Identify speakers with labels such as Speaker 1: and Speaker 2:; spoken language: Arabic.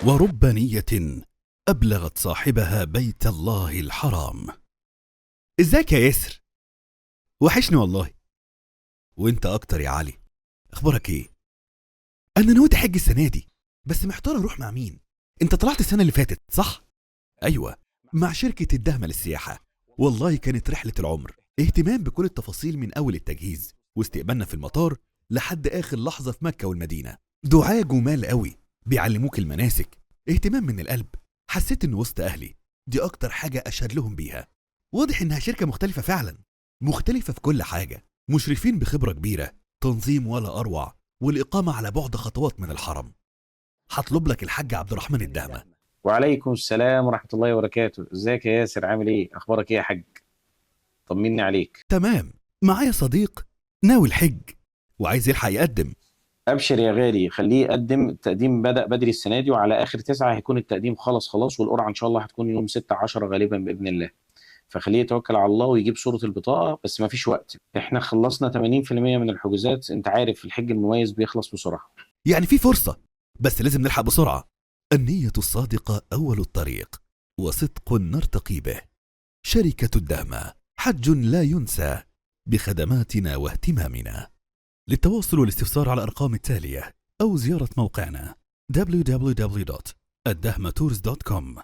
Speaker 1: ورب نية أبلغت صاحبها بيت الله الحرام. ازيك يا ياسر؟ وحشني والله. وانت اكتر يا علي. اخبارك ايه؟ انا ناوي احج السنه دي، بس محتار اروح مع مين. انت طلعت السنه اللي فاتت صح؟ ايوه، مع شركه الدهمه للسياحه. والله كانت رحله العمر، اهتمام بكل التفاصيل من اول التجهيز واستقبالنا في المطار لحد اخر لحظه في مكه والمدينه. دعاء جمال قوي، بيعلموك المناسك، اهتمام من القلب. حسيت ان وسط اهلي دي اكتر حاجه اشهد لهم بيها. واضح انها شركه مختلفه فعلا، مختلفه في كل حاجه، مشرفين بخبره كبيره، تنظيم ولا اروع، والاقامه على بعد خطوات من الحرم. هطلب لك الحاج عبد الرحمن الدهمه.
Speaker 2: وعليكم السلام ورحمة الله وبركاته. ازيك يا ياسر؟ عامل ايه؟ اخبارك ايه يا حاج؟ طمني عليك.
Speaker 1: تمام، معايا صديق ناوي الحج وعايز يلحق يقدم.
Speaker 2: ابشر يا غالي، خليه يقدم. التقديم بدأ بدري السنة دي، وعلى اخر 9 هيكون التقديم خلاص، والقرعة ان شاء الله هتكون يوم 16 غالبا بإذن الله. فخليه يتوكل على الله ويجيب صورة البطاقة، بس ما فيش وقت، احنا خلصنا 80% من الحجوزات. انت عارف الحج المميز بيخلص بسرعة.
Speaker 1: يعني في فرصه، بس لازم نلحق بسرعه. النيه الصادقه اول الطريق، وصدق نرتقي به. شركه الدهمه، حج لا ينسى بخدماتنا واهتمامنا. للتواصل والاستفسار على الأرقام التالية أو زيارة موقعنا www.الدهمتورز.com.